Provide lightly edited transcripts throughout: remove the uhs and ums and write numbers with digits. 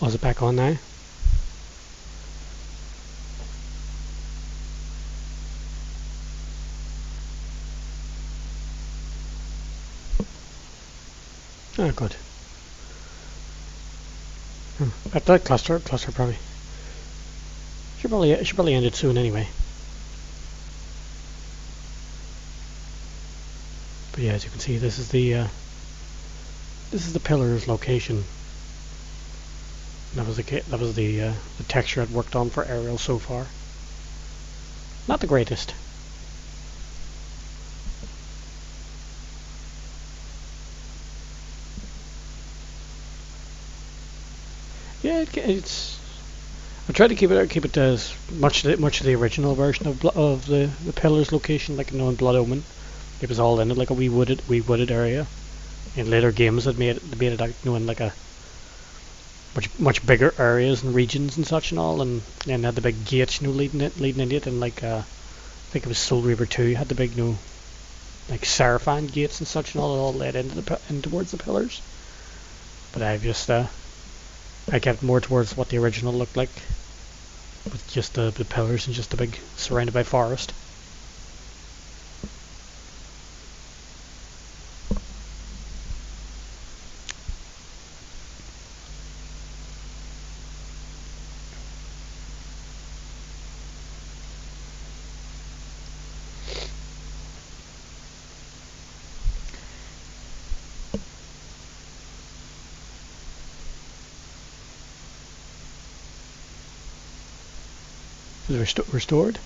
Oh, is it back on now? Oh, good. That cluster probably should probably end it soon anyway. But yeah, as you can see, this is the pillar's location. That was the texture I'd worked on for aerial so far. Not the greatest. Yeah, it's. I tried to keep it as much of the original version of the pillar's location, like in Blood Omen. It was all in it, like a wee wooded area. In later games, had made it out, in like a much bigger areas and regions and such and all, and then had the big gates, leading into it, and like I think it was Soul Reaver 2 had the big, like Seraphine gates and such and all led in towards the pillars. But I kept more towards what the original looked like, with just the pillars and just the big surrounded by forest. Restored.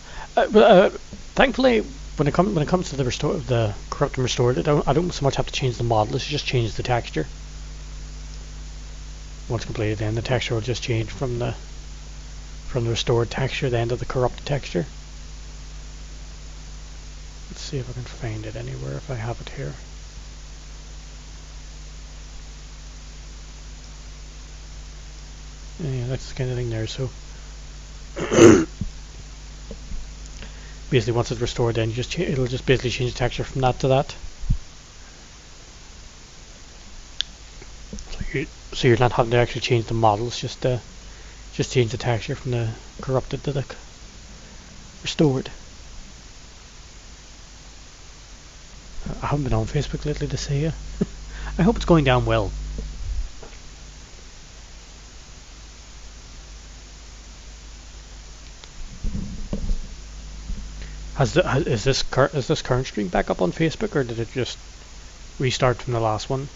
Thankfully, when it comes to the corrupt and restored, I don't so much have to change the model. It's just change the texture. Once completed, then the texture will just change from the restored texture then to the corrupted texture. Let's see if I can find it anywhere if I have it here. Yeah, that's the kind of thing there. So basically, once it's restored, then it'll just basically change the texture from that to that. So you're not having to actually change the models, just change the texture from the corrupted to the restored. I haven't been on Facebook lately to see you. I hope it's going down well. Is this current stream back up on Facebook, or did it just restart from the last one?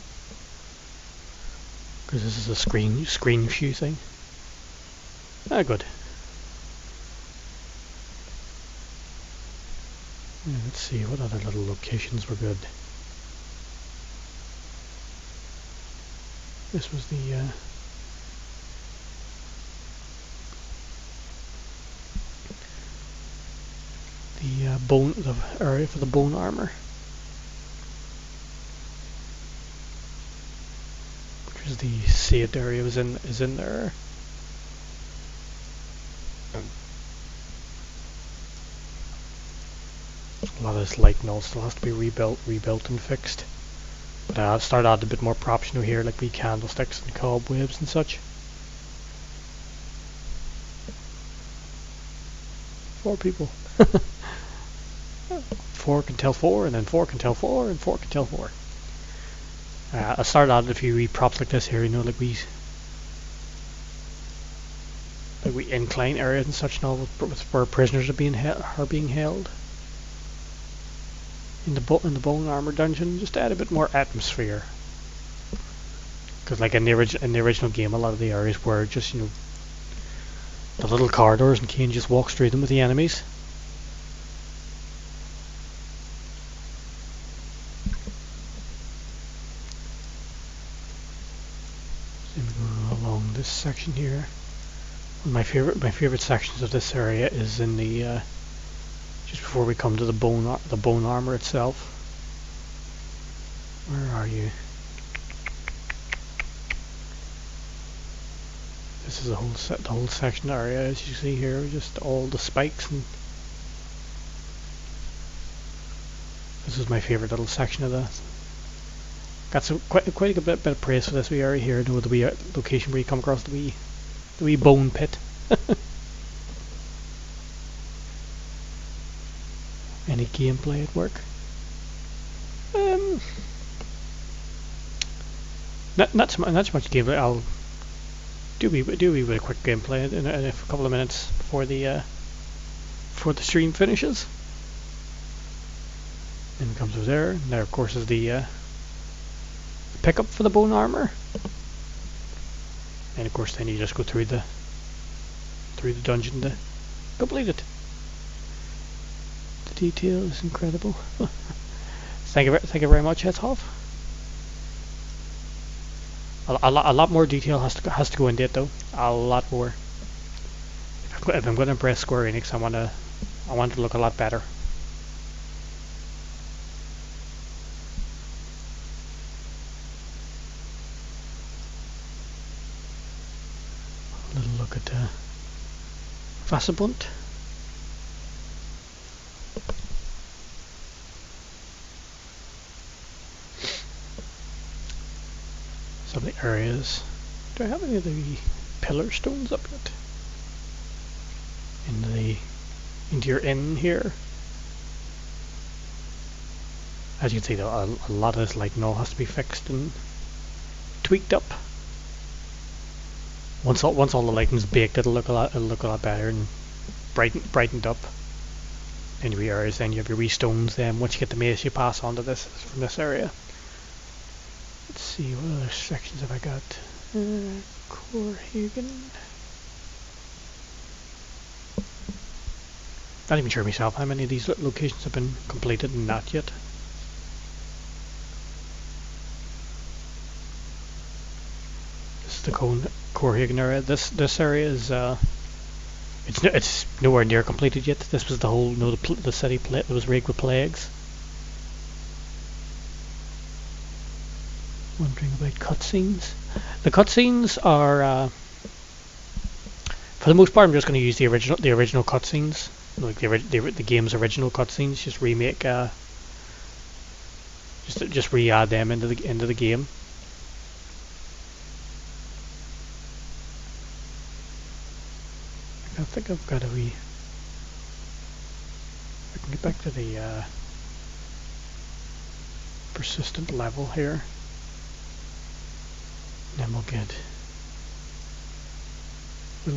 Because this is a screen view thing. Ah, good. Yeah, let's see what other little locations were good. This was the area for the bone armor, which is the saved area is in there. A lot of this light and all still has to be rebuilt and fixed. But I've started adding a bit more props here, like wee candlesticks and cobwebs and such. 4 people. 4 can tell 4, and then 4 can tell 4, and 4 can tell 4. I started adding a few wee props like this here, like we incline areas and such, and all where prisoners are being held in the bone armor dungeon, just to add a bit more atmosphere. Because like in the original game, a lot of the areas were just the little corridors, and Kane just walks through them with the enemies. So we go along this section here. My favorite sections of this area is in the just before we come to the bone armor itself. Where are you? This is the whole section area, as you see here, just all the spikes, and this is my favorite little section of got some quite a bit of praise for this wee area here. The wee location where you come across the wee bone pit. Any gameplay at work? Not so much gameplay. I'll do a wee bit of quick gameplay in a couple of minutes before the stream finishes. Then it comes over there. And there, of course, is the pickup for the bone armor. And of course, then you just go through the dungeon to complete it. The detail is incredible. Thank you very much, Hethoff. A lot more detail has to go into it though. A lot more. If I'm going to impress Square Enix, I want it to look a lot better. A little look at Vassabunt. Some of the areas. Do I have any of the pillar stones up yet? Into your inn here. As you can see though, a lot of this lighting all has to be fixed and tweaked up. Once all the lighting's baked, it'll look a lot better and brightened up. In your areas, then you have your wee stones. Then once you get the mace, you pass on to this from this area. Let's see, what other sections have I got? Corhagen. Not even sure myself how many of these locations have been completed and not yet. This is the Corhagen area. This area is it's nowhere near completed yet. This was the whole the city that was rigged with plagues. Wondering about cutscenes. The cutscenes are, for the most part, I'm just going to use the original cutscenes, like the game's original cutscenes. Just remake, just re-add them into the game. I think I've got a wee. I can get back to the persistent level here. Then we'll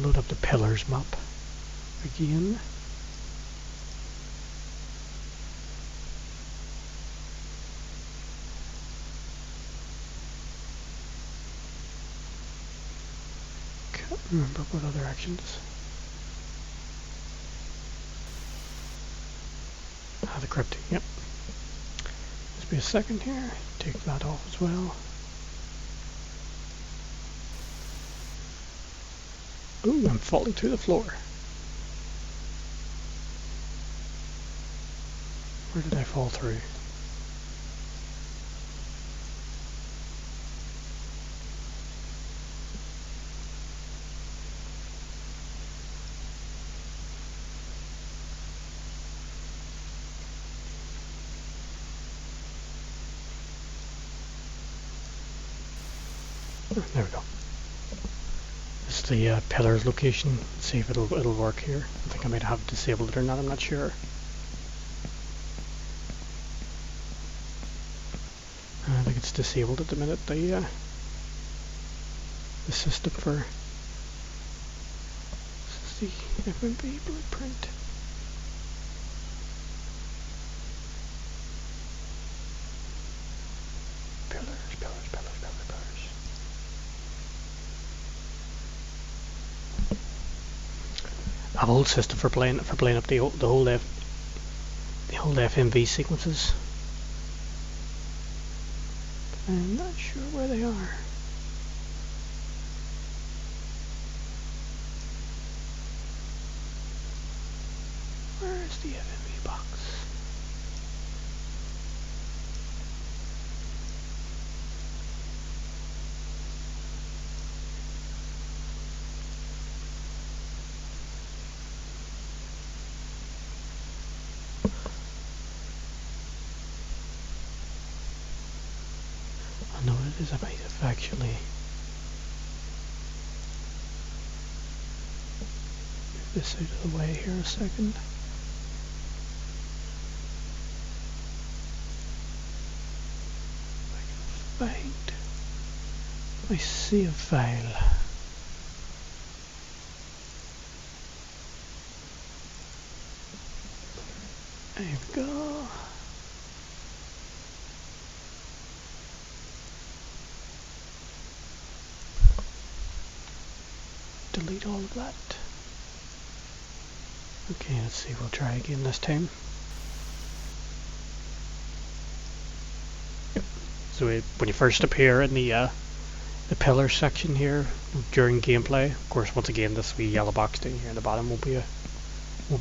load up the pillars map again. Can't remember what other actions. The cryptic, yep. Just be a second here. Take that off as well. Ooh, I'm falling through the floor. Where did I fall through? There we go. This is the pillars location. Let's see if it'll work here. I think I might have disabled it or not. I'm not sure. I think it's disabled at the minute. The system for this is the FMV blueprint. I have a whole system for playing up the whole FMV sequences. I'm not sure where they are. Where is the FMV box? is I might have actually move this out of the way here a second. If I can find my save file. There we go. Delete all of that. Okay, let's see, we'll try again this time. Yep. So when you first appear in the pillar section here during gameplay, of course, once again, this wee yellow box down here in the bottom won't be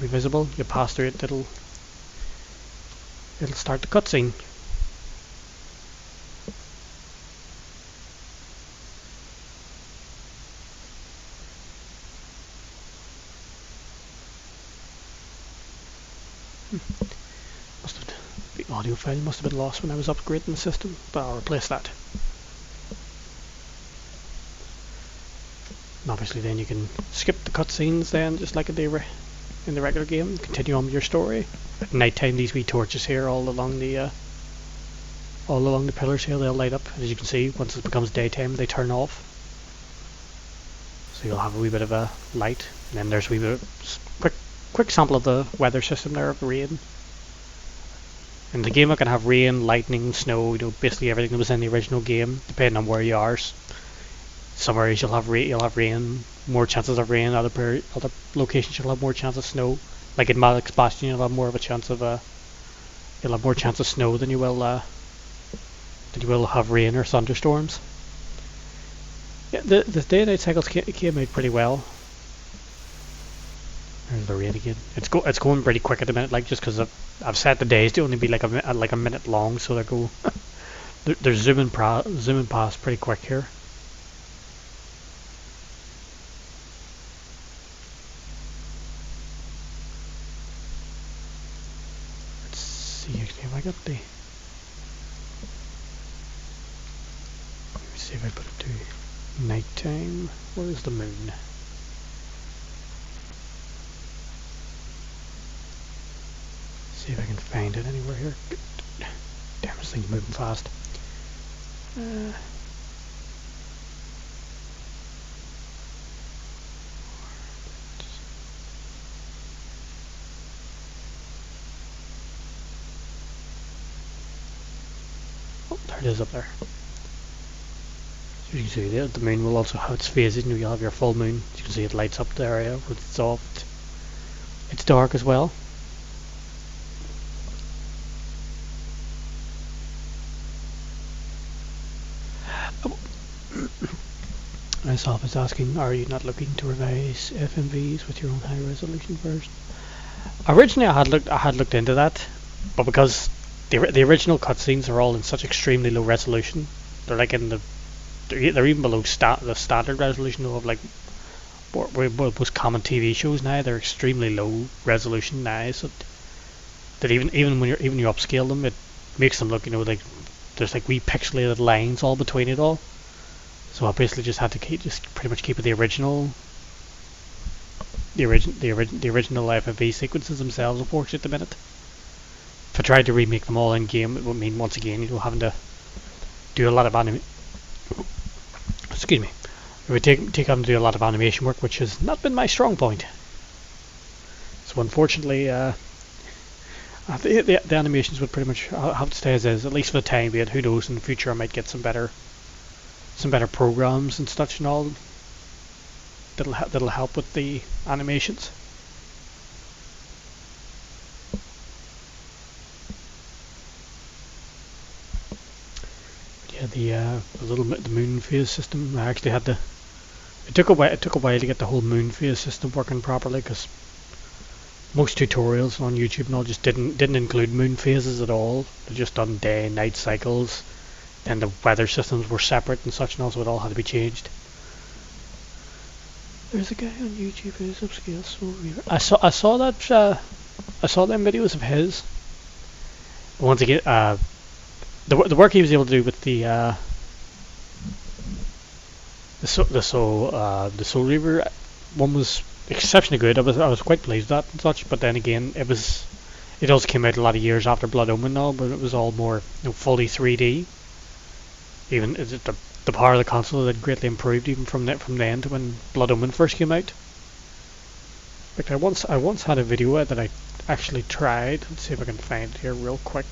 visible. You pass through it, it'll start the cutscene. The audio file must have been lost when I was upgrading the system, but I'll replace that. And obviously then you can skip the cutscenes then, just like in the regular game, continue on with your story. At night time, these wee torches here all along the pillars here, they'll light up. As you can see, once it becomes daytime, they turn off. So you'll have a wee bit of a light, and then there's a wee bit of quick sample of the weather system there of rain. In the game, I can have rain, lightning, snow, basically everything that was in the original game, depending on where you are. Some areas you'll have rain, more chances of rain. Other locations you'll have more chance of snow. Like in Malik's Bastion, you'll have more chance of snow than you will have rain or thunderstorms. Yeah, the day and night cycles came out pretty well. There's the rain again. It's going pretty quick at the minute, like just because I've set the days to only be like a minute long, so they're zooming past pretty quick here. Let's see, actually, have I got the? Let me see if I put it to nighttime. Where is the moon? See if I can find it anywhere here. Damn, this thing's moving fast. Oh, there it is up there. So you can see the moon will also have its phases. You'll have your full moon. As you can see, it lights up the area when it's off. It's dark as well. Myself is asking, are you not looking to revise FMVs with your own high resolution version? Originally, I had looked into that, but because the original cutscenes are all in such extremely low resolution, they're like they're even below the standard resolution of like most common TV shows now. They're extremely low resolution now, so that even when you upscale them, it makes them look like there's like wee pixelated lines all between it all. So I basically just had to pretty much keep it the original FMV sequences themselves, unfortunately, at the minute. If I tried to remake them all in game, it would mean once again having to do a lot of Excuse me. It would take on to do a lot of animation work, which has not been my strong point. So unfortunately, the animations would pretty much have to stay as is, at least for the time being. Who knows, in the future I might get some better programs and such and all that'll help with the animations. But yeah, the moon phase system. I actually had to. It took a while to get the whole moon phase system working properly, because most tutorials on YouTube and all just didn't include moon phases at all. They just done day and night cycles. And the weather systems were separate and such and all, so it all had to be changed. There's a guy on YouTube who's upscale Soul Reaver. I saw them videos of his. Once again, the work he was able to do with the the Soul Reaver one was exceptionally good. I was quite pleased with that and such. But then again, it also came out a lot of years after Blood Omen now, but it was all more fully 3D. Even the power of the console had greatly improved even from the end when Blood Omen first came out. Like I once had a video that I actually tried. Let's see if I can find it here real quick.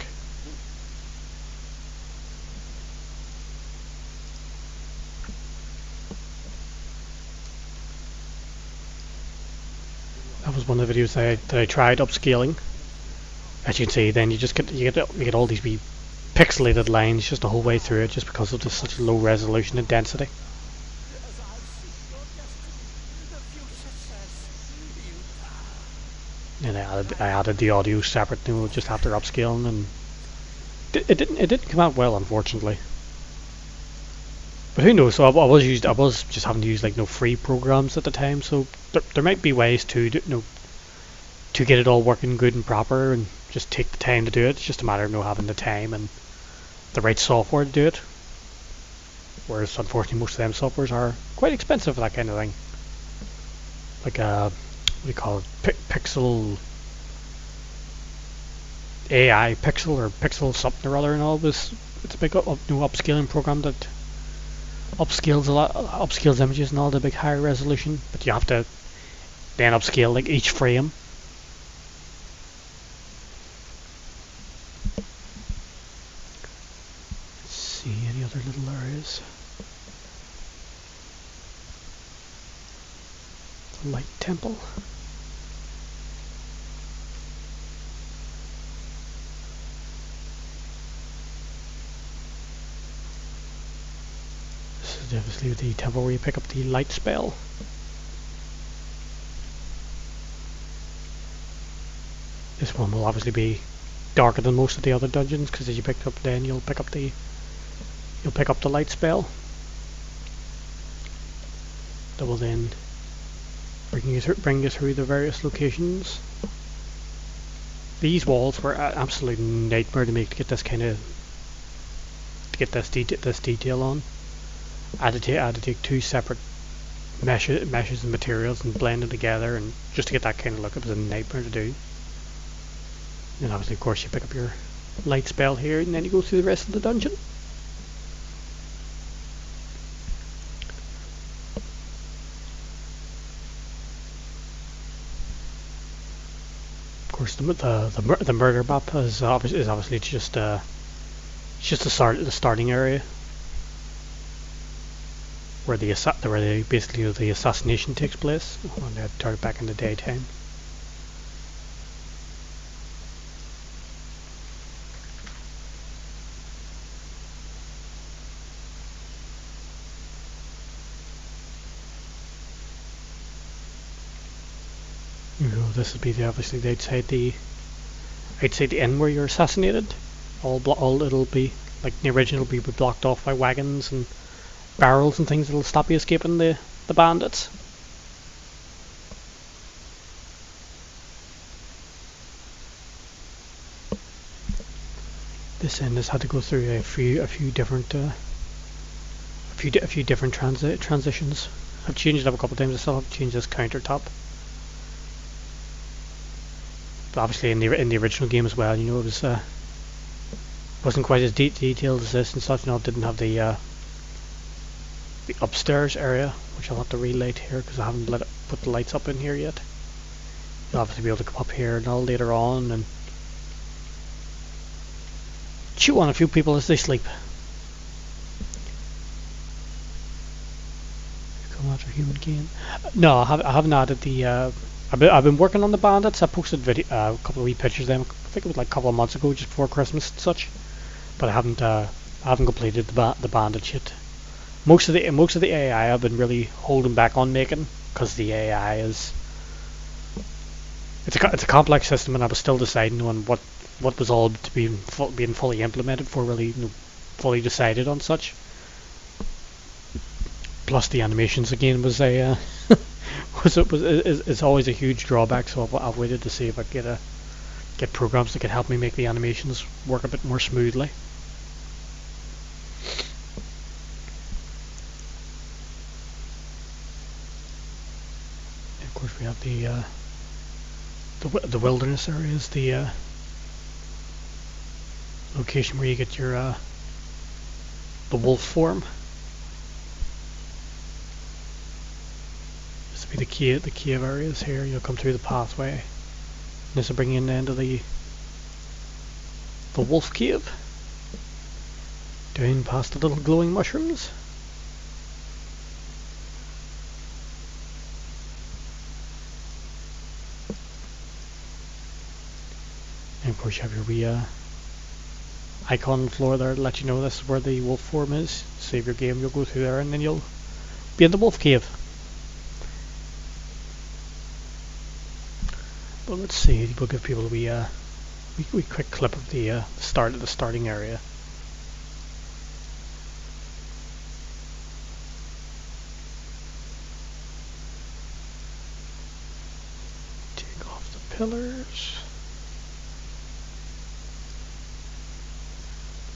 That was one of the videos that I tried upscaling. As you can see, then you get all these wee pixelated lines just the whole way through it, just because of just such low resolution and density. And I added the audio separate, just after upscaling, and it didn't come out well, unfortunately. But who knows? So I was just having to use like no free programs at the time, so there might be ways to get it all working good and proper, and just take the time to do it. It's just a matter of having the time and the right software to do it. Whereas unfortunately most of them softwares are quite expensive for that kind of thing. Like what do you call it? Pixel AI Pixel or Pixel something or other, and all this. It's a big new upscaling program that upscales images and all the big higher resolution, but you have to then upscale like each frame. Let's see any other little areas. The light temple. This is obviously the temple where you pick up the light spell. This one will obviously be darker than most of the other dungeons, because as you pick up, then you'll pick up the light spell. That will then bring you through the various locations. These walls were an absolute nightmare to get this detail on. I had to take two separate meshes and materials and blend them together, and just to get that kind of look, it was a nightmare to do. And obviously, of course, you pick up your light spell here, and then you go through the rest of the dungeon. Of course, the murder map is obviously just the starting area, where basically the assassination takes place. And they turn it back in the daytime. This would be obviously outside the inn where you're assassinated. All it'll be like the original will be blocked off by wagons and barrels and things that'll stop you escaping the bandits. This inn has had to go through a few different transitions. I've changed it up a couple of times. I still have to change this countertop. But obviously in the original game as well, it wasn't quite as detailed as this and such. It didn't have the upstairs area, which I'll have to relight here because I haven't put the lights up in here yet. You'll obviously be able to come up here and all later on and chew on a few people as they sleep. Come after human gain. No, I haven't added the. I've been working on the bandits. I posted a couple of wee pictures of them. I think it was like a couple of months ago, just before Christmas and such. But I haven't completed the bandits yet. Most of the AI I've been really holding back on making, because the AI it's a complex system, and I was still deciding on what was all to be being fully implemented for really fully decided on such. Plus the animations again was a is always a huge drawback, so I've waited to see if I could get programs that could help me make the animations work a bit more smoothly. the wilderness area is the location where you get your the wolf form. This will be the cave areas here. You'll come through the pathway. This will bring you in into the wolf cave. Down past the little glowing mushrooms. And of course you have your wee icon on the floor there to let you know this is where the wolf form is. Save your game, you'll go through there and then you'll be in the wolf cave. But let's see, we'll give people a wee quick clip of the starting area. Take off the pillars.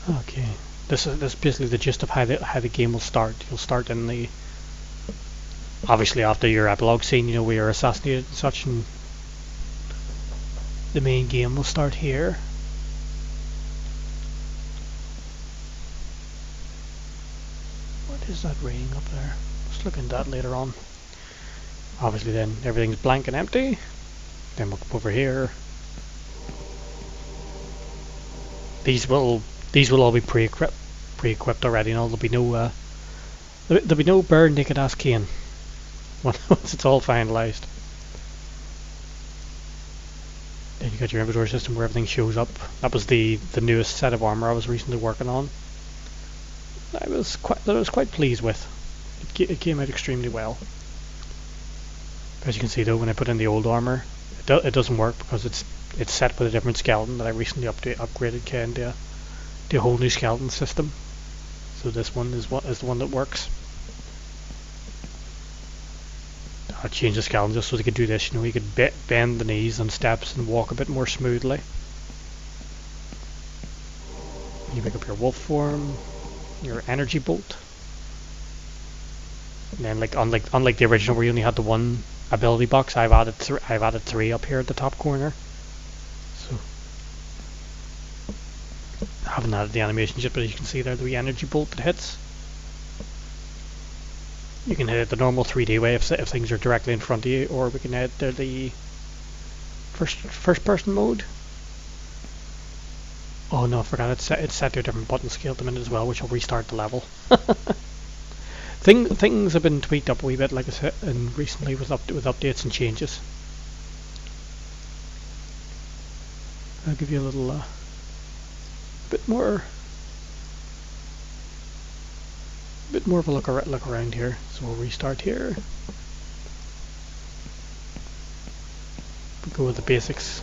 Okay, this is basically the gist of how the game will start. You'll start in the obviously after your epilogue scene, you know, where you're assassinated and such, and the main game will start here. What is that raining up there? Let's look into that later on. Obviously then everything's blank and empty. Then we'll come over here. These will all be pre-equipped already, and there'll be no bare naked ass Kane once it's all finalized. Then you got your inventory system where everything shows up. That was the newest set of armor I was recently working on. I was quite pleased with. It came out extremely well. As you can see though, when I put in the old armor, it doesn't work because it's set with a different skeleton that I recently upgraded into a whole new skeleton system. So this one is the one that works. I changed the skeleton just so they could do this. You know, you could bend the knees on steps and walk a bit more smoothly. You pick up your wolf form, your energy bolt, and then unlike the original where you only had the one ability box, I've added three up here at the top corner. So I haven't added the animations yet, but as you can see there, the energy bolt that hits. You can hit it the normal 3D way if things are directly in front of you, or we can hit the first person mode. Oh no, I forgot it's set to a different button scale at the minute as well, which will restart the level. Things have been tweaked up a wee bit, like I said, and recently with updates and changes. I'll give you a little bit more of a look around here. So we'll restart here. We'll go with the basics.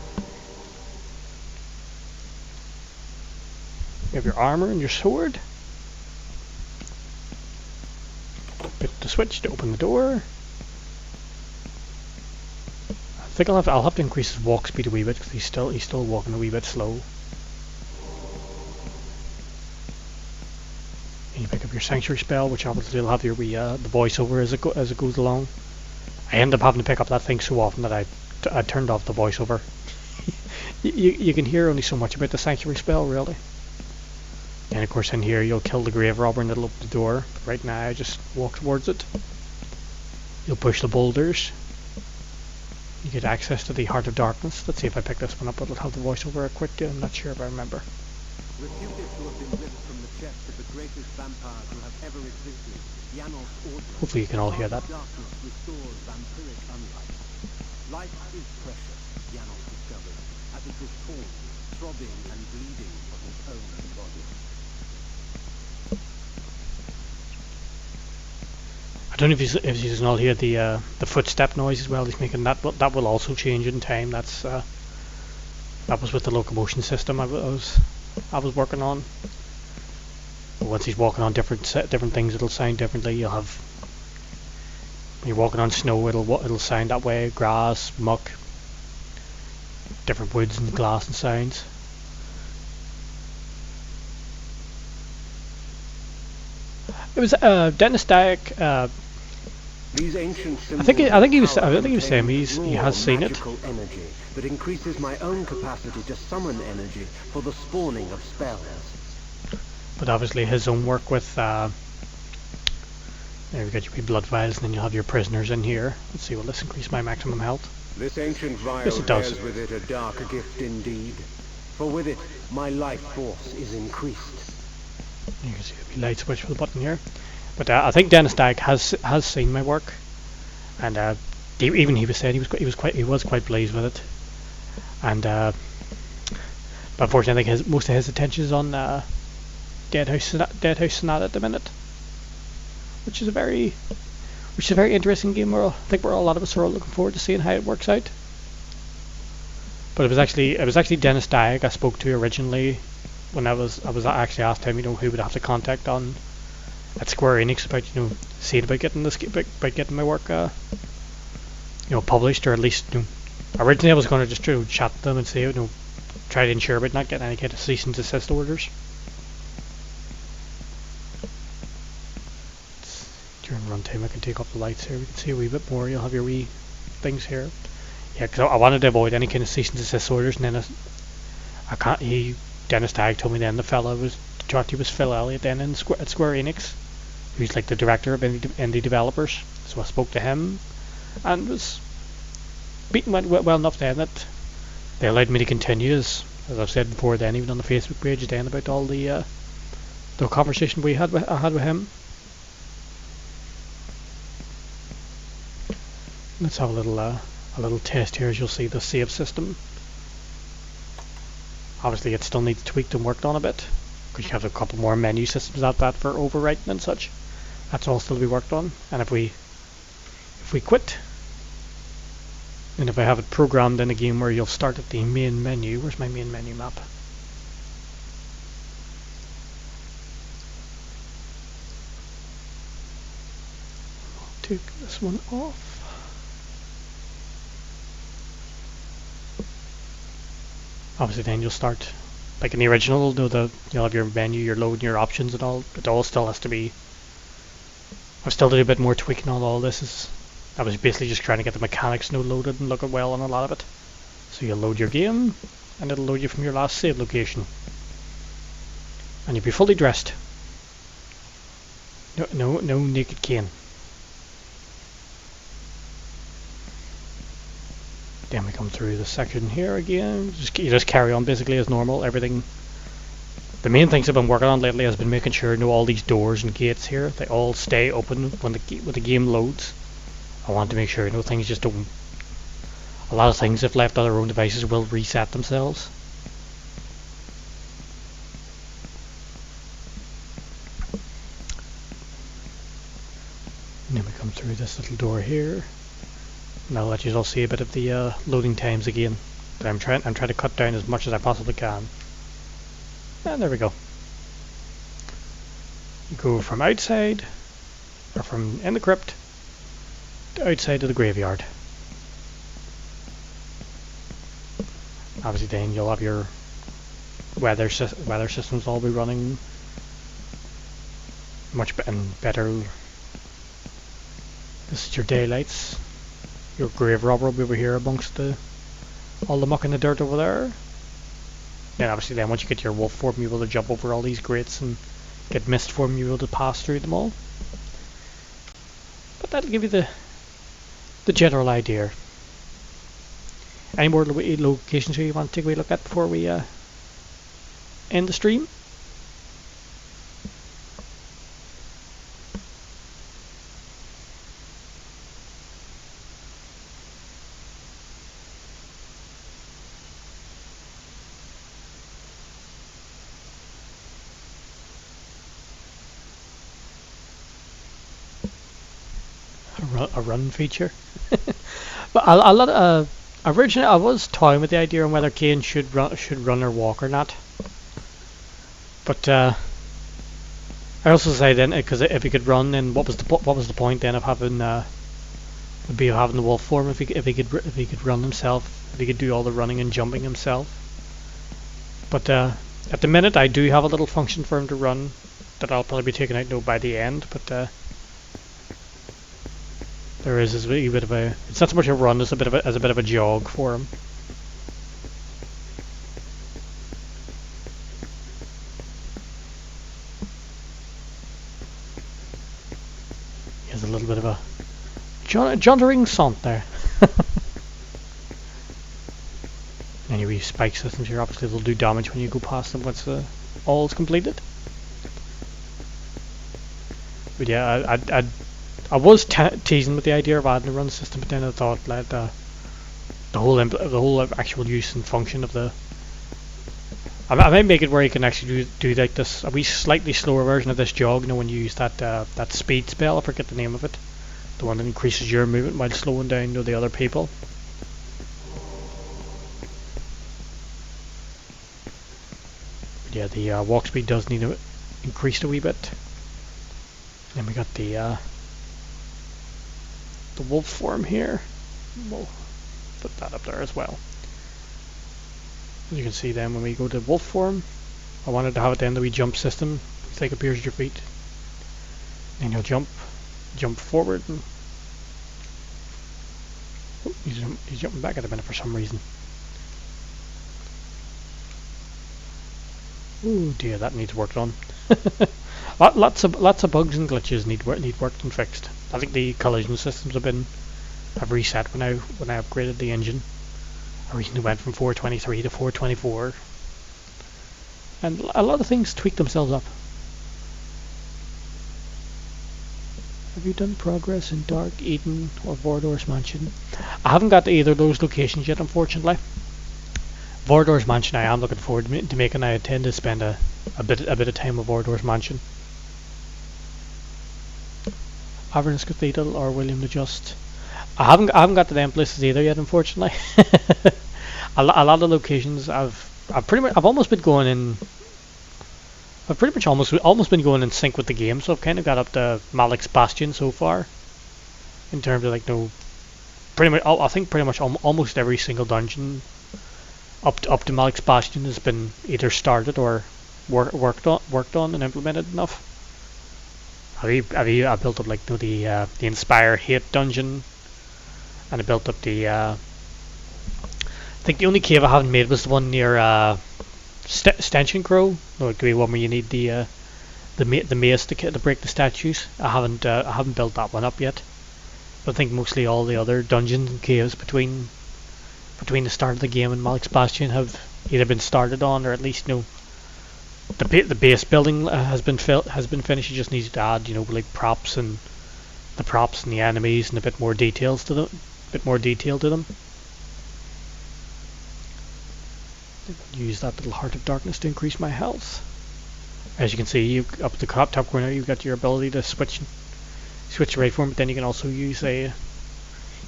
You have your armor and your sword. Hit the switch to open the door. I think I'll have to increase his walk speed a wee bit because he's still walking a wee bit slow. And you pick up your sanctuary spell, which obviously will have your the voiceover as it goes along. I end up having to pick up that thing so often that I turned off the voiceover. you can hear only so much about the sanctuary spell, really. And of course in here you'll kill the grave robber and it'll open the door. But right now I just walk towards it. You'll push the boulders. You get access to the Heart of Darkness. Let's see if I pick this one up, it'll have the voiceover equipped. I'm not sure if I remember. Reputed to have been ripped from the chest of the greatest vampires who have ever existed, Janos ordered. Hopefully you can all hear that. Darkness restores vampiric sunlight. Life is precious, Janos discovered, as it was torn, throbbing and bleeding from his own body. I don't know if you can all hear the footstep noise as well. He's making that will also change in time. That was with the locomotion system I was working on. But once he's walking on different things, it'll sound differently. You'll have when you're walking on snow, it'll sound that way. Grass, muck, different woods and glass and sounds. It was Dennis Dyack These ancient I think symbols I think he of was power I think he was saying contain he raw has seen it, magical energy that increases my own capacity to summon energy for the spawning of spells. but obviously his own work with there we got your blood vials, and then you'll have your prisoners in here. Let's see, will this increase my maximum health? This ancient Yes, vial it does. bears with it a dark gift indeed, for with it my life force is increased. You can see the light switch for the button here. But I think Dennis Dyke has seen my work, and even he was saying he was quite pleased with it. And but unfortunately, I think most of his attention is on Dead House Sonata at the minute, which is a very interesting game. I think a lot of us are all looking forward to seeing how it works out. But it was actually Dennis Dyke I spoke to originally when I was actually asked him, who would have to contact on at Square Enix about seeing about getting this about getting my work published, or at least originally I was going to just chat to them and say try to ensure about not getting any kind of cease and desist orders. During runtime I can take off the lights here, we can see a wee bit more, you'll have your wee things here. Yeah, because I wanted to avoid any kind of cease and desist orders, and then I can't. Dennis Tagg told me then the fella was talked to was Phil Elliott then at Square Enix, who's like the director of indie developers. So I spoke to him, and was went well enough then that they allowed me to continue, as I've said before. Then even on the Facebook page then about all the conversation I had with him. Let's have a little test here. As you'll see, the save system. Obviously, it still needs tweaked and worked on a bit, because you have a couple more menu systems at that for overwriting and such. That's all still to be worked on. And if we quit, and if I have it programmed in a game where you'll start at the main menu, where's my main menu map? I'll take this one off. Obviously then you'll start like in the original, you'll have your menu, your load, and your options and all. It all still has to be. I've still did a bit more tweaking on all this. I was basically just trying to get the mechanics loaded and looking well on a lot of it. So you'll load your game, and it'll load you from your last save location, and you'll be fully dressed. No naked cane. Then we come through the section here again. You just carry on basically as normal. Everything. The main things I've been working on lately has been making sure all these doors and gates here, they all stay open when the game loads. I want to make sure things just don't. A lot of things, if left on their own devices, will reset themselves. And then we come through this little door here. And I'll let you all see a bit of the loading times again. But I'm trying to cut down as much as I possibly can. And there we go. You go from outside, or from in the crypt, to outside of the graveyard. Obviously then you'll have your weather systems all be running much better. This is your daylights. Your grave robber will be over here amongst all the muck and the dirt over there. Then obviously then once you get your wolf form, you'll be able to jump over all these grates, and get mist form, you'll be able to pass through them all. But that'll give you the general idea. Any more locations here you want to take a wee look at before we end the stream? A run feature. But a lot of originally I was toying with the idea on whether Kane should run or walk or not. But I also say then, because if he could run, then what was the point then of having having the wolf form if he could run himself, if he could do all the running and jumping himself. But at the minute I do have a little function for him to run that I'll probably be taking out by the end. But There is a wee bit of a. It's not so much a run as a bit of a jog for him. He has a little bit of a jauntering saunt there. Anyway, spike systems here obviously they'll do damage when you go past them once all is completed. But yeah, I was teasing with the idea of adding a run system, but then I thought that the whole actual use and function of the I might make it where you can actually do like this a wee slightly slower version of this jog. You know, when you use that speed spell, I forget the name of it, the one that increases your movement while slowing down the other people. But yeah, the walk speed does need to increased a wee bit. Then we got the wolf form here. We'll put that up there as well. As you can see then when we go to wolf form, I wanted to have it then the wee jump system. It's like appears at your feet. Then you'll jump forward and oh, he's jumping back at a minute for some reason. Oh dear, that needs work on. lots of bugs and glitches need worked and fixed. I think the collision systems have reset when I upgraded the engine. I recently went from 423 to 424, and a lot of things tweak themselves up. Have you done progress in Dark Eden or Vordor's Mansion? I haven't got to either of those locations yet, unfortunately. Vordor's Mansion I am looking forward to making. I intend to spend a bit of time with Vordor's Mansion. Avernus Cathedral or William the Just. I haven't got to them places either yet, unfortunately. a lot of locations I've almost been going in. I've pretty much almost been going in sync with the game, so I've kind of got up to Malik's Bastion so far. In terms of like pretty much I think pretty much almost every single dungeon up to Malik's Bastion has been either started or worked on and implemented enough. I built up like the Inspire Hate dungeon, and I built up the. I think the only cave I haven't made was the one near Stanchion Crow. No, it could be one where you need the mace to break the statues. I haven't built that one up yet. But I think mostly all the other dungeons and caves between the start of the game and Malik's Bastion have either been started on or at least the base building has been finished. You just need to add like props and the enemies and a bit more detail to them. Use that little Heart of Darkness to increase my health. As you can see, up at the top corner, you've got your ability to switch right form, but then you can also use you've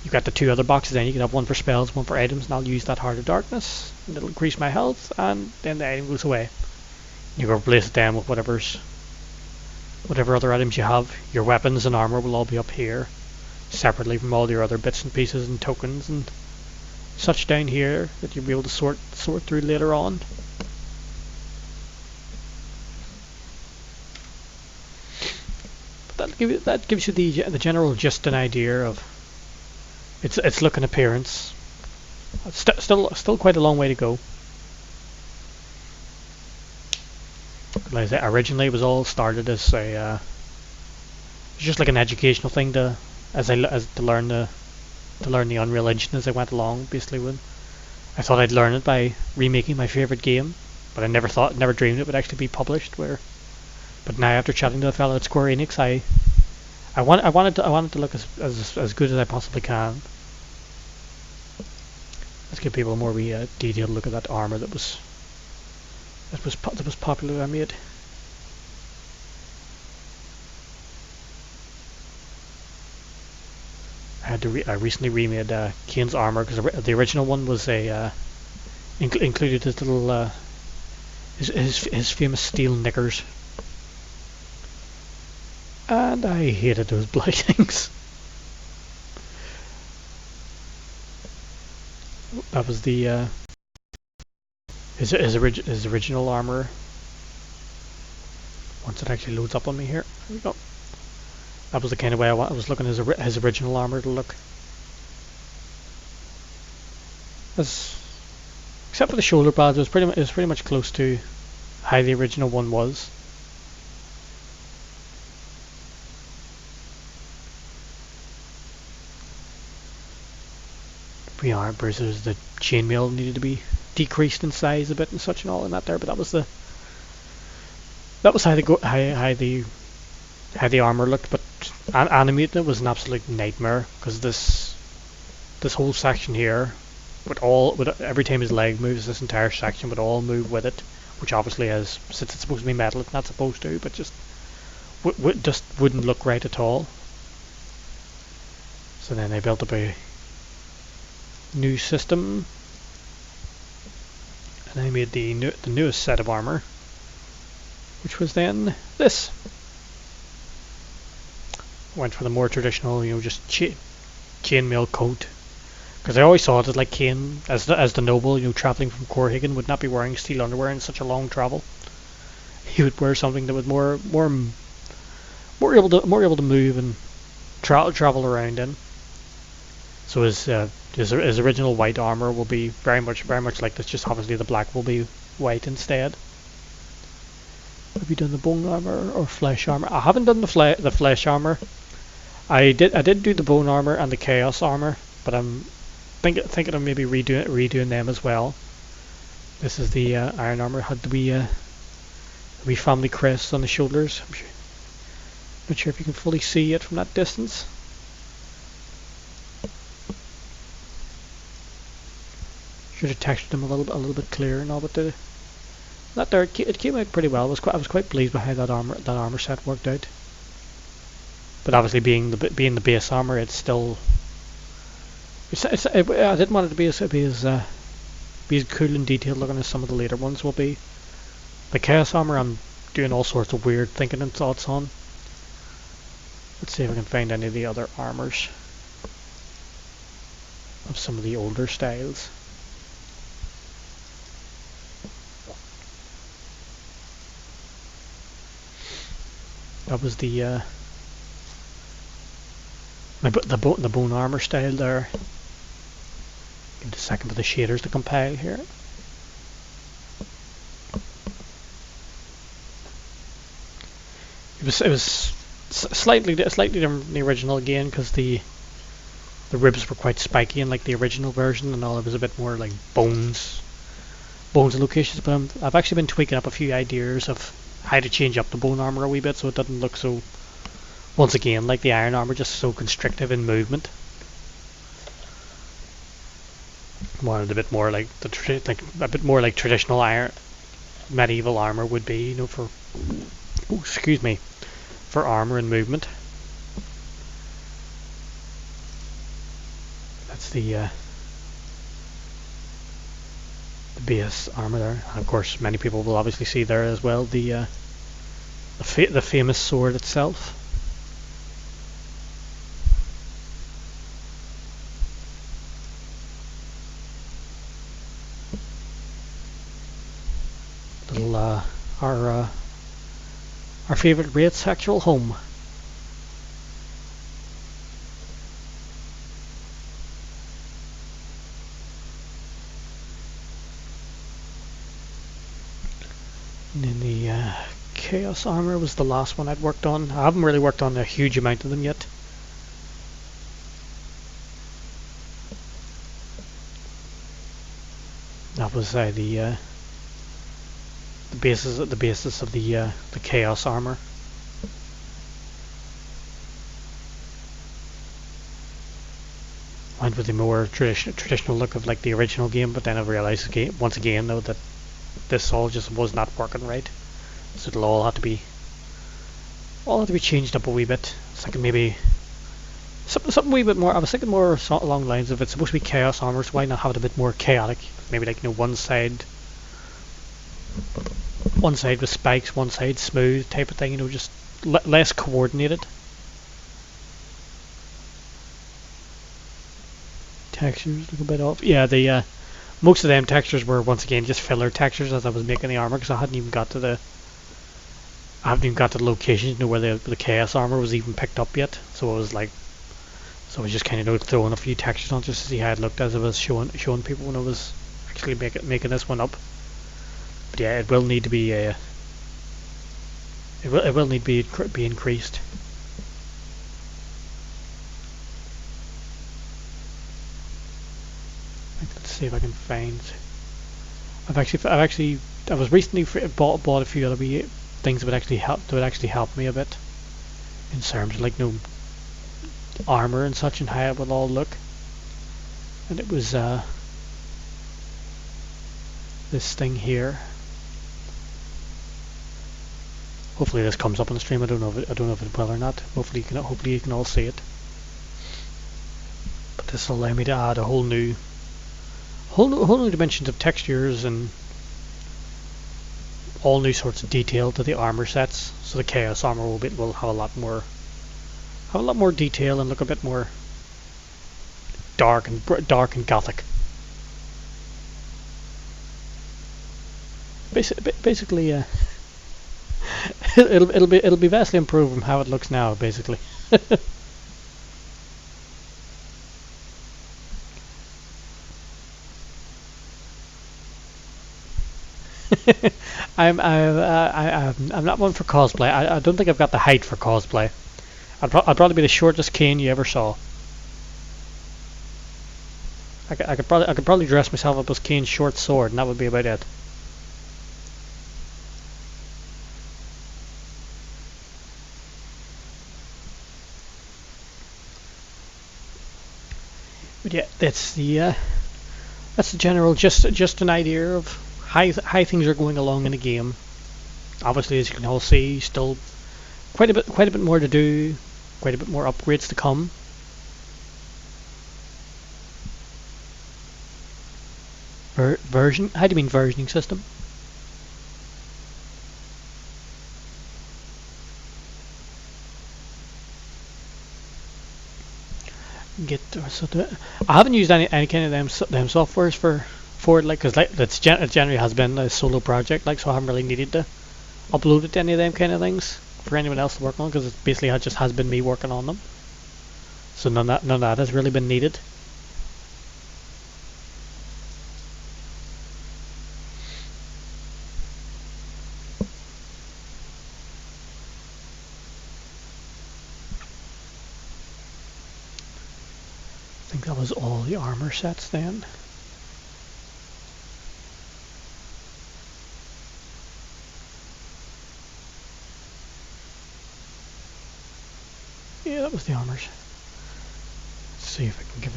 got the two other boxes. Then you can have one for spells, one for items, and I'll use that Heart of Darkness, and it'll increase my health, and then the item goes away. You can replace it then with whatever other items you have. Your weapons and armor will all be up here, separately from all your other bits and pieces and tokens and such down here that you'll be able to sort through later on. But that gives you the general gist and idea of its look and appearance. Still quite a long way to go. Like I said, originally it was all started as just like an educational thing to learn the Unreal Engine as I went along. Basically, when I thought I'd learn it by remaking my favorite game, but I never dreamed it would actually be published. But now after chatting to a fellow at Square Enix, I wanted to look as good as I possibly can. Let's give people a more detailed look at that armor that was popular I made. I recently remade Kane's armor because the original one was included his little his famous steel knickers, and I hated those bloody things. That was the his original armor. Once it actually loads up on me here, there we go. That was the kind of way I was looking at his original armor to look. As, except for the shoulder pads, it was pretty much close to how the original one was. Bruisers, the chainmail needed to be decreased in size a bit and such and all in that there, but that was how the armor looked. But animating it was an absolute nightmare because this whole section here with every time his leg moves, this entire section would all move with it, which obviously is, since it's supposed to be metal, it's not supposed to, but just just wouldn't look right at all. So then they built up a new system, and they made the newest set of armor, which was then this. Went for the more traditional, just chainmail coat, because I always saw it as like Kane as the noble, traveling from Corhagen would not be wearing steel underwear in such a long travel. He would wear something that was more able to move and travel around in. So his original white armor will be very much like this. Just obviously the black will be white instead. Have you done the bone armor or flesh armor? I haven't done the flesh armor. I did do the bone armor and the chaos armor, but I'm thinking of maybe redoing them as well. This is the iron armor. Had the wee family crests on the shoulders. Not sure if you can fully see it from that distance. Should have textured them a little bit clearer and all, but that there it came out pretty well. I was quite pleased with how that armor set worked out. But obviously, being the base armor, it's still. I didn't want it to be as cool and detailed looking as some of the later ones will be. The chaos armor, I'm doing all sorts of weird thinking and thoughts on. Let's see if I can find any of the other armors of some of the older styles. That was the bone armor style there. Give it a second for the shaders to compile here. It was slightly different from the original again, because the ribs were quite spiky in like the original version, and all it was a bit more like bones and locations. But I've actually been tweaking up a few ideas of how to change up the bone armor a wee bit so it doesn't look so, once again, like the iron armor, just so constrictive in movement. Wanted a bit more like traditional iron medieval armor would be, for for armor and movement. That's the base armor there, and of course many people will obviously see there as well the famous sword itself. Little our favourite Wraith's actual home. And then the Chaos Armor was the last one I'd worked on. I haven't really worked on a huge amount of them yet. That was the basis of the Chaos Armor. Went with the more traditional look of like the original game, but then I realised once again though that this all just was not working right, so it'll all have to be changed up a wee bit. It's like maybe something a wee bit more. I was thinking more along the lines of, it's supposed to be Chaos Armor, so why not have it a bit more chaotic? Maybe like one side with spikes, one side smooth type of thing. Just less coordinated. Textures look a bit off. Yeah, the most of them textures were once again just filler textures as I was making the armor, because I hadn't even got to I haven't even got to the location, where the chaos armor was even picked up yet. So it was like, so I was just kind of throwing a few textures on just to see how it looked as I was showing people when I was actually making this one up. But yeah, it will need to be it will need to be increased. Let's see if I can find. I was recently bought a few other wee things that would actually help me a bit in terms of like armor and such and how it would all look. And it was this thing here. Hopefully this comes up on the stream. I don't know if it will or not. Hopefully you can all see it. But this will allow me to add a whole new dimensions of textures and all new sorts of detail to the armor sets. So the chaos armor will have a lot more detail and look a bit more dark and gothic. Basically, it'll be vastly improved from how it looks now. Basically. I'm not one for cosplay. I don't think I've got the height for cosplay. I'd probably be the shortest cane you ever saw. I could probably dress myself up as Kane's short sword, and that would be about it. But yeah, that's the general just an idea of how things are going along in the game. Obviously, as you can all see, still quite a bit more to do, quite a bit more upgrades to come. Version? How do you mean versioning system? I haven't used any kind of them softwares for it, like, because like it generally has been a solo project, like, so I haven't really needed to upload it to any of them kind of things for anyone else to work on, because it basically just has been me working on them. So none of that has really been needed. I think that was all the armor sets then. Yeah, that was the armors. Let's see if I can give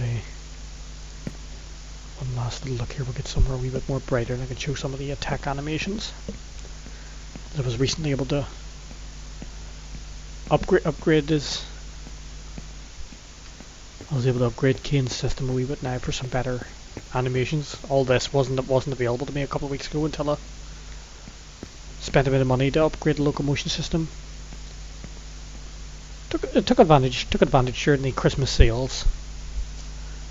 one last little look here. We'll get somewhere a wee bit more brighter and I can show some of the attack animations. I was recently able to upgrade this. I was able to upgrade Kane's system a wee bit now for some better animations. All this wasn't available to me a couple of weeks ago until I spent a bit of money to upgrade the locomotion system. Took advantage during the Christmas sales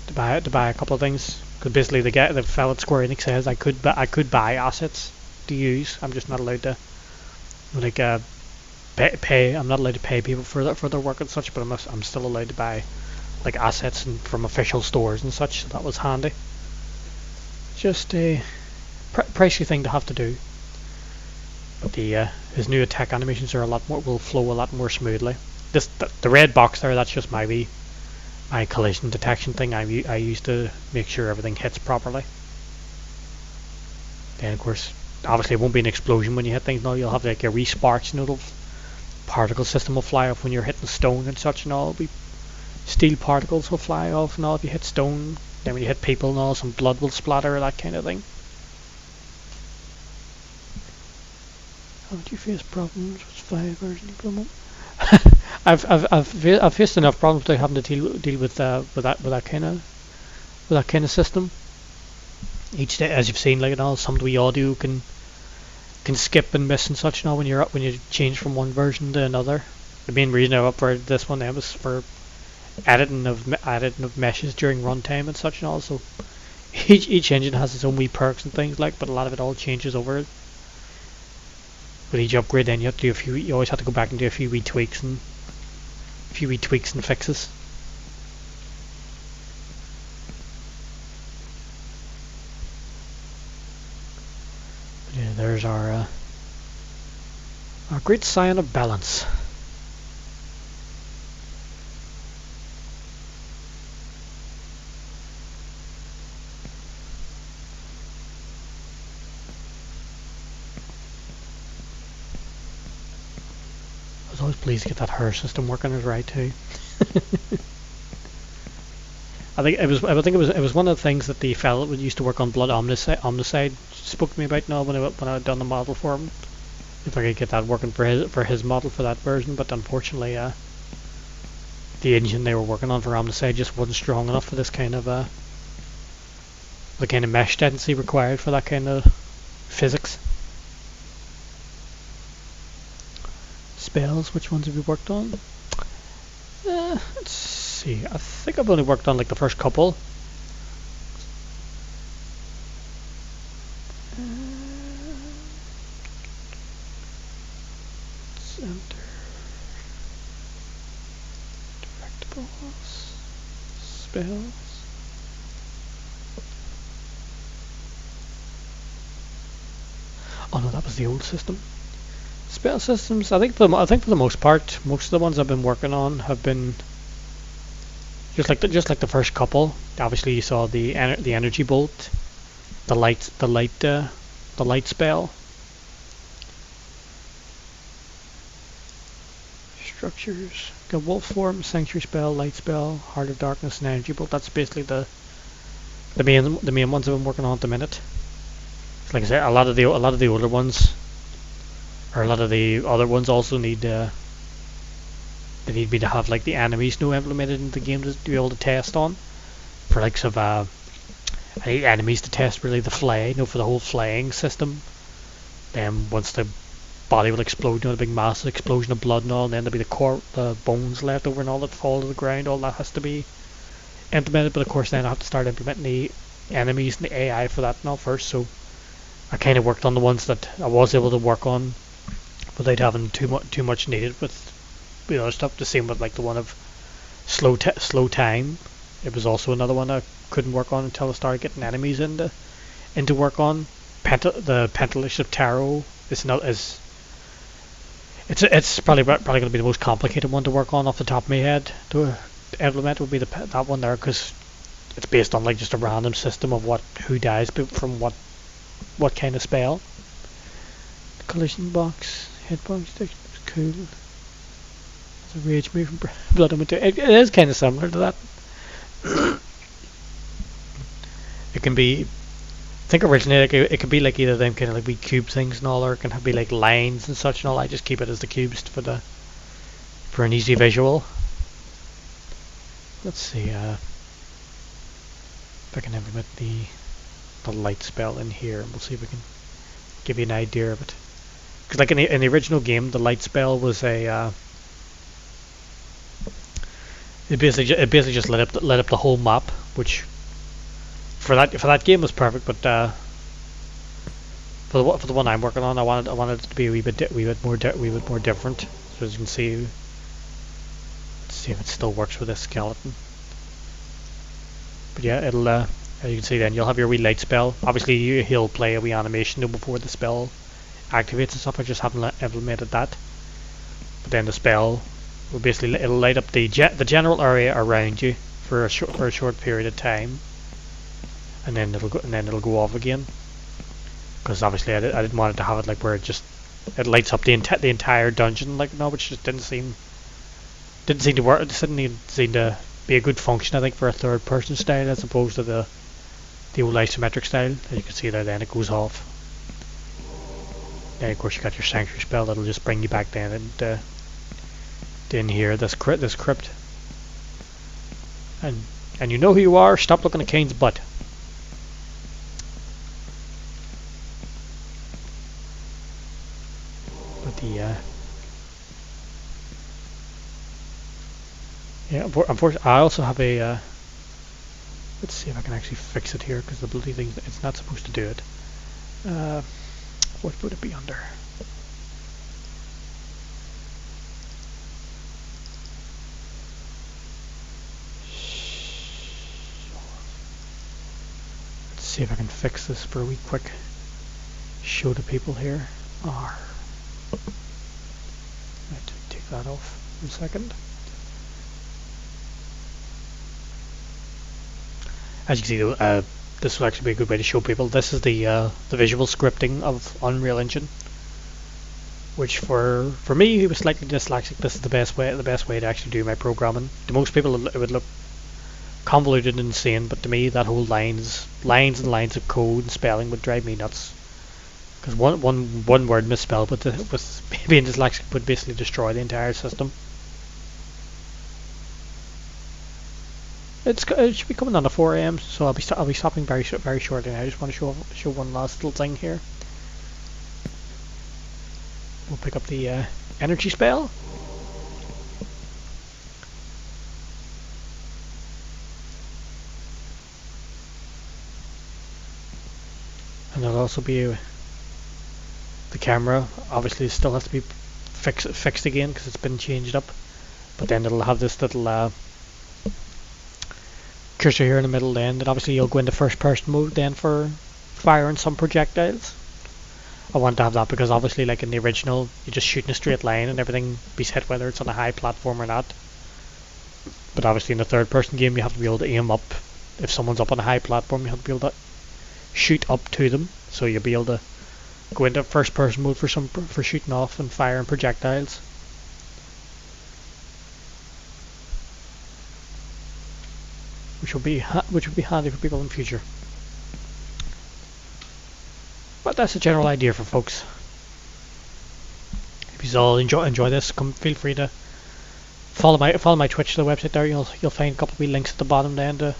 to buy a couple of things, because basically the fellow at Square Enix says I could buy assets to use. I'm just not allowed to pay. I'm not allowed to pay people for their work and such, but I'm still allowed to buy like assets from official stores and such. So that was handy. Just a pricey thing to have to do. But his new attack animations are will flow a lot more smoothly. The red box there, that's just my collision detection thing I use to make sure everything hits properly. Then of course, obviously it won't be an explosion when you hit things. No, you'll have like a resparks, the particle system will fly off when you're hitting stone and such, and all. Steel particles will fly off and all if you hit stone. Then when you hit people and all, some blood will splatter, that kind of thing. Haven't you faced problems with 5 version implement? I've faced enough problems to having to deal with that kind of system. Each day, as you've seen, like, some of the audio can skip and miss and such. When you change from one version to another. The main reason I upgraded this one was for editing of meshes during runtime and such, and all. So each engine has its own wee perks and things, like, but a lot of it all changes over with each upgrade, then you have to do a few. You always have to go back and do a few wee tweaks and fixes. But yeah, there's our great sign of balance. I was always pleased to get that hair system working as right too. I think it was one of the things that the fellow that used to work on Blood Omnicide spoke to me about now when I had done the model for him. If I could get that working for his model for that version, but unfortunately, the engine they were working on for Omnicide just wasn't strong enough for this kind of the kind of mesh density required for that kind of physics. Spells, which ones have we worked on? Let's see. I think I've only worked on like the first couple. Let's enter directables, spells. Oh no, that was the old system. Spell systems. I think for the most part, most of the ones I've been working on have been just like the first couple. Obviously, you saw the energy bolt, the light spell, structures. Got wolf form, sanctuary spell, light spell, heart of darkness, and energy bolt. That's basically the main ones I've been working on at the minute. Like I said, a lot of the older ones, or a lot of the other ones also need they need me to have like the enemies now implemented into the game to be able to test on. For likes of I need enemies to test really the fly, for the whole flying system. Then once the body will explode, a big massive explosion of blood and all, and then there'll be the bones left over and all that fall to the ground. All that has to be implemented, but of course then I have to start implementing the enemies and the AI for that and all first. So I kind of worked on the ones that I was able to work on without having too much needed with other stuff. The same with like the one of slow time. It was also another one I couldn't work on until I started getting enemies into work on. The Pentalish of Tarot is it's probably going to be the most complicated one to work on off the top of my head to implement. Would be that one there, because it's based on like just a random system of who dies from what kind of spell. The collision box, hitbox detection is cool. It's a rage move from Blood Omen 2. It is kind of similar to that. It can be, I think originally it could be like either them kind of like wee cube things and all, or it can be like lines and such and all. I just keep it as the cubes for an easy visual. Let's see if I can implement the light spell in here, and we'll see if we can give you an idea of it. Because like in the original game, the light spell was a it basically just lit up the whole map, which for that game was perfect. But for the one I'm working on, I wanted it to be a wee bit more different. So as you can see, let's see if it still works with this skeleton. But yeah, it'll as you can see, then you'll have your wee light spell. Obviously, he'll play a wee animation before the spell activates and stuff. I just haven't implemented that. But then the spell will basically it'll light up the general area around you for a short period of time, and then it'll go off again. Because obviously I didn't want it to have it like where it lights up the entire dungeon like no, which just didn't seem to work. It didn't seem to be a good function, I think, for a third person style as opposed to the old isometric style. As you can see there, then it goes off. Then of course you got your sanctuary spell that'll just bring you back then and in here this crypt. And you know who you are. Stop looking at Kane's butt. But the yeah, unfortunately, I also have a. Let's see if I can actually fix it here, because the bloody thing, it's not supposed to do it. What would it be under? see if I can fix this for a wee quick show to people here. R. Right, take that off for a second. As you can see, this will actually be a good way to show people. This is the visual scripting of Unreal Engine, which for me, who was slightly dyslexic, this is the best way to actually do my programming. To most people, it would look convoluted and insane, but to me, that whole lines and lines of code and spelling would drive me nuts. Because one word misspelled with being dyslexic would basically destroy the entire system. It should be coming on at 4 a.m. So I'll be stopping very shortly. I just want to show one last little thing here. We'll pick up the energy spell. And there'll also be the camera. Obviously, still has to be fixed again because it's been changed up. But then it'll have this little cursor here in the middle. Then, and obviously, you'll go into first-person mode then for firing some projectiles. I want to have that because obviously, like in the original, you just shoot in a straight line and everything be hit whether it's on a high platform or not. But obviously, in the third-person game, you have to be able to aim up. If someone's up on a high platform, you have to be able to shoot up to them. So you'll be able to go into first-person mode for shooting off and firing projectiles. Which will be handy for people in the future. But that's a general idea for folks. If you all enjoy this, feel free to follow my Twitch to the website there. You'll find a couple of wee links at the bottom then to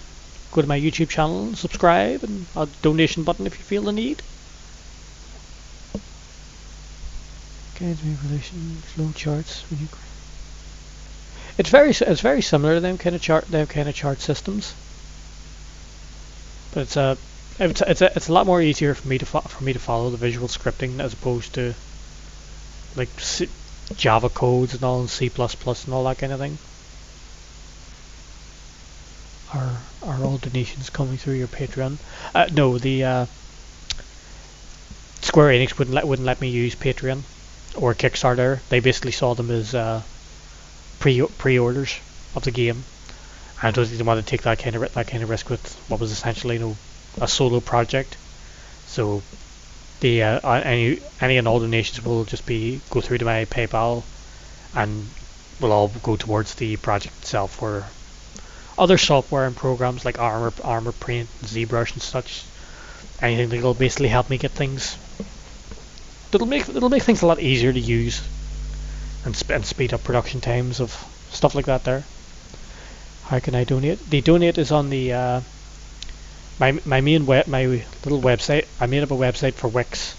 go to my YouTube channel and subscribe, and a donation button if you feel the need. Guides me relation flow charts. It's very similar to them kind of chart systems, but it's a lot more easier for me to follow the visual scripting as opposed to like Java codes and all, and C++ and all that kind of thing. Are all donations coming through your Patreon? No, the Square Enix wouldn't let me use Patreon or Kickstarter. They basically saw them as pre-orders of the game. I don't think they want to take that kind of risk with what was essentially a solo project. So the any and all donations will just go through to my PayPal, and will all go towards the project itself. For other software and programs like Armor Paint, ZBrush and such, anything that'll basically help me get things. It'll make things a lot easier to use and speed up production times of stuff like that. There. How can I donate? The donate is on the my little website. I made up a website for Wix,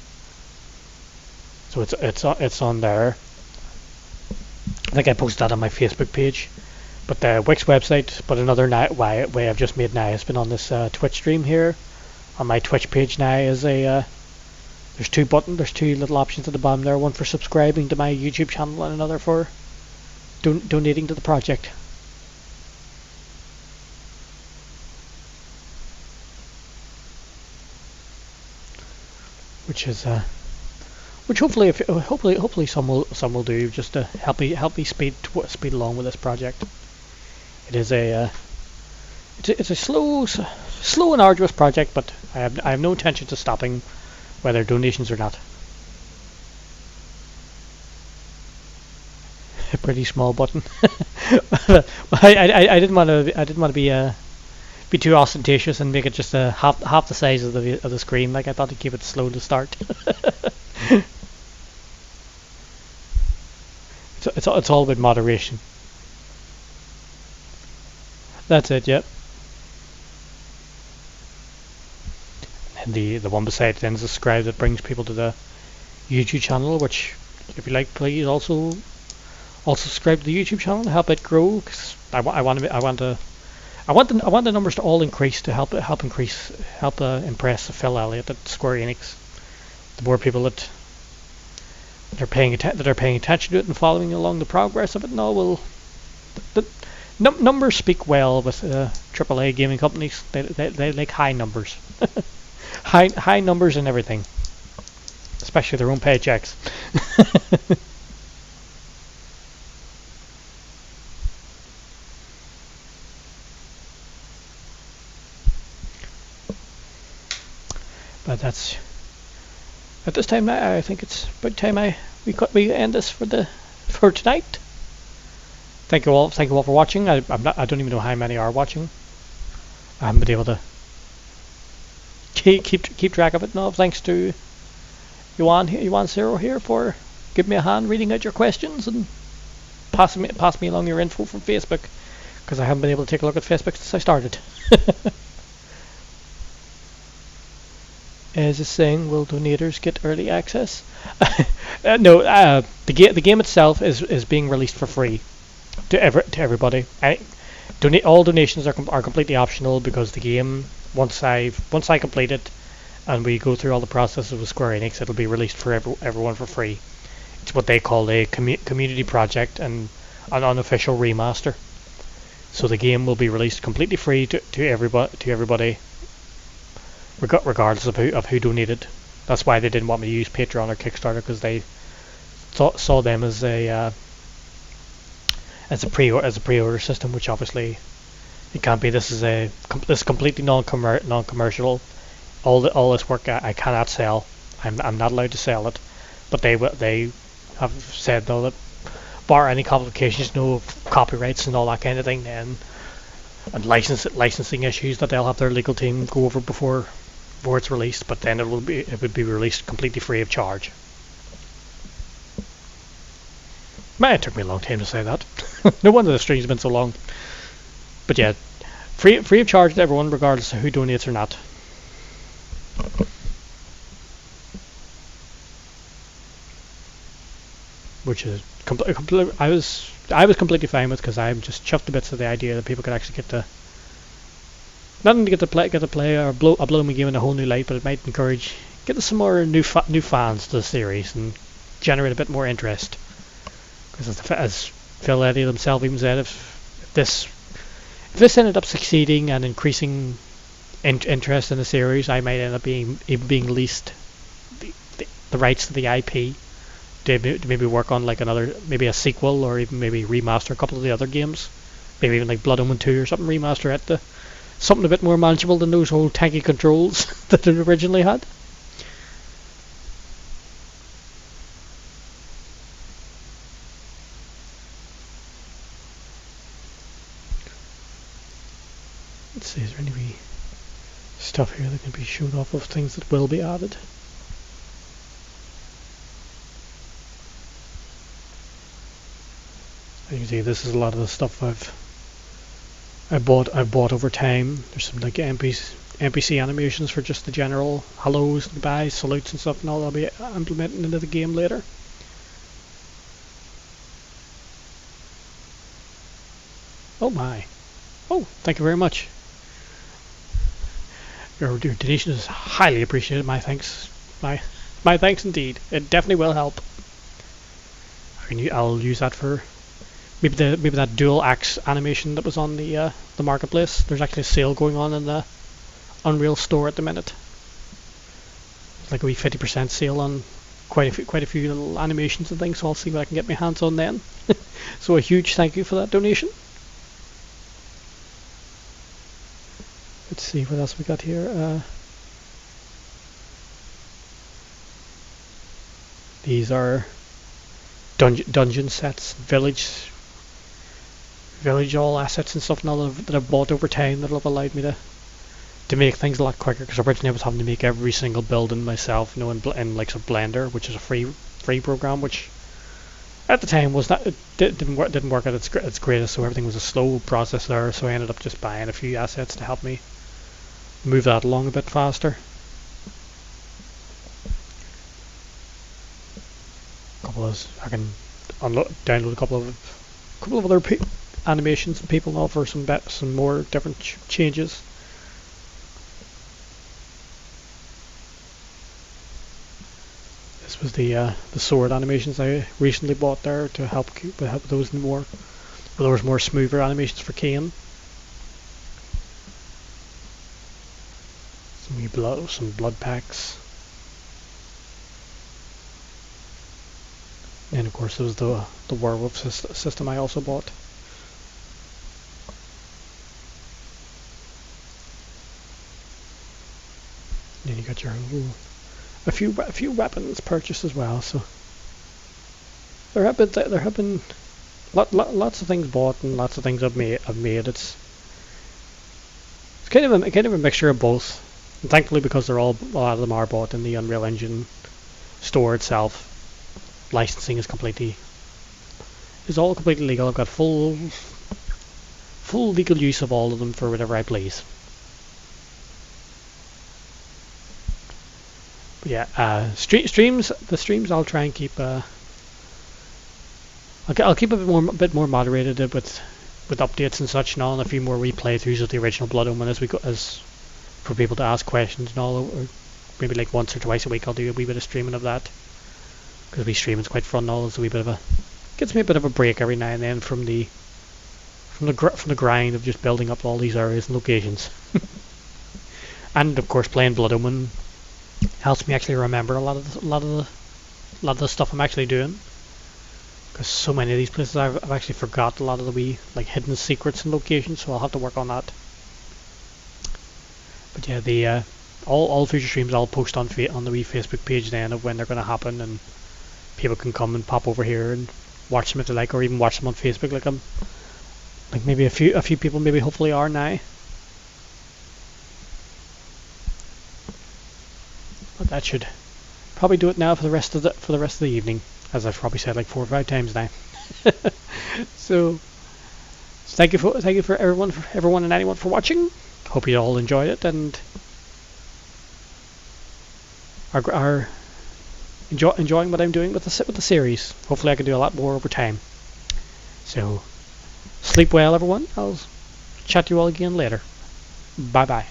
so it's on there. I think I posted that on my Facebook page. But the Wix website, but another way I've just made now has been on this Twitch stream here. On my Twitch page now is there's two little options at the bottom there. One for subscribing to my YouTube channel and another for donating to the project. Which hopefully some will do, just to help me speed along with this project. It is it's a slow and arduous project, but I have no intention of stopping, whether donations or not. A pretty small button. I didn't want to be too ostentatious and make it just half the size of the screen. Like, I thought to keep it slow to start. It's all about moderation. That's it, yep. And the one beside it then is subscribe, that brings people to the YouTube channel, which, if you like, please also subscribe to the YouTube channel to help it grow. Cause I want the numbers to all increase, to help impress Phil Elliott at Square Enix. The more people that are paying attention to it and following along the progress of it, the numbers speak well with AAA gaming companies. They like high numbers. high numbers and everything, especially their own paychecks. But that's at this time. I think it's about time we end this for tonight. Thank you all for watching. I don't even know how many are watching. I haven't been able to keep track of it now. Thanks to Yuan Zero here for giving me a hand reading out your questions and pass me along your info from Facebook, because I haven't been able to take a look at Facebook since I started. As a saying, will donators get early access? No, the game itself is being released for free to everybody. All donations are completely optional, because the game, once I complete it and we go through all the processes with Square Enix, it'll be released for everyone for free. It's what they call a community project and an unofficial remaster. So the game will be released completely free to everybody, regardless of who donated. That's why they didn't want me to use Patreon or Kickstarter, because they saw them as a pre-order system, which obviously it can't be. This is completely non-commercial. All this work I cannot sell. I'm not allowed to sell it. But they have said, though, that bar any complications, no copyrights and all that kind of thing, and licensing issues, that they'll have their legal team go over before it's released. But then it would be released completely free of charge. Man, it took me a long time to say that. No wonder the stream's been so long. But yeah, free of charge to everyone, regardless of who donates or not. Which is I was completely fine with, because I'm just chuffed to bits of the idea that people could actually get to not only get to play or blow my game in a whole new light, but it might encourage getting some more new fans to the series and generate a bit more interest. Because as Phil Eddy himself even said, if this ended up succeeding and increasing interest in the series, I might end up being leased the rights to the IP to maybe work on like maybe a sequel, or even maybe remaster a couple of the other games, maybe even like Blood Omen 2 or something, remaster it to something a bit more manageable than those whole tanky controls that it originally had. Let's see, is there any stuff here that can be shown off of things that will be added? As you can see, this is a lot of the stuff I've bought over time. There's some like NPC animations for just the general hellos, goodbyes, salutes and stuff, and all that'll be implemented into the game later. Oh my. Oh, thank you very much. Your donation is highly appreciated. My thanks. My thanks indeed. It definitely will help. I'll use that for maybe that dual axe animation that was on the marketplace. There's actually a sale going on in the Unreal store at the minute. It's like a wee 50% sale on quite a few little animations and things. So I'll see what I can get my hands on then. So a huge thank you for that donation. Let's see what else we got here. These are dungeon sets, village all assets and stuff now that I've bought over time that have allowed me to make things a lot quicker. Because originally I was having to make every single building myself, in like some Blender, which is a free program, which at the time was not, it didn't work at its greatest. So everything was a slow process there. So I ended up just buying a few assets to help me move that along a bit faster. I can download a couple of other animations and people now for some more different changes. This was the sword animations I recently bought there to help those more. There was more smoother animations for Kane. Some some blood packs. And of course there was the werewolf system I also bought. Then you got your a few weapons purchased as well. So there have been lots of things bought and lots of things I've made. It's kind of a mixture of both. And thankfully, because a lot of them are bought in the Unreal Engine store itself, licensing is all completely legal. I've got full legal use of all of them for whatever I please. But yeah, the streams I'll try and keep. I'll keep a bit more moderated with updates and such, and all, and a few more replaythroughs of the original Blood Omen as we go, as for people to ask questions and all. Or maybe like once or twice a week I'll do a wee bit of streaming of that, because we streaming's quite fun and all. It's a wee bit of a gets me a bit of a break every now and then from the grind of just building up all these areas and locations. And of course, playing Blood Omen helps me actually remember a lot of the stuff I'm actually doing, because so many of these places I've actually forgot a lot of the wee like hidden secrets and locations, so I'll have to work on that. But yeah, the all future streams I'll post on the wee Facebook page then of when they're going to happen, and people can come and pop over here and watch them if they like, or even watch them on Facebook like maybe a few people maybe hopefully are now. But that should probably do it now for the rest of the evening, as I've probably said like 4 or 5 times now. So thank you for everyone and anyone for watching. Hope you all enjoyed it and are enjoying what I'm doing with the series. Hopefully I can do a lot more over time. So sleep well, everyone. I'll chat to you all again later. Bye bye.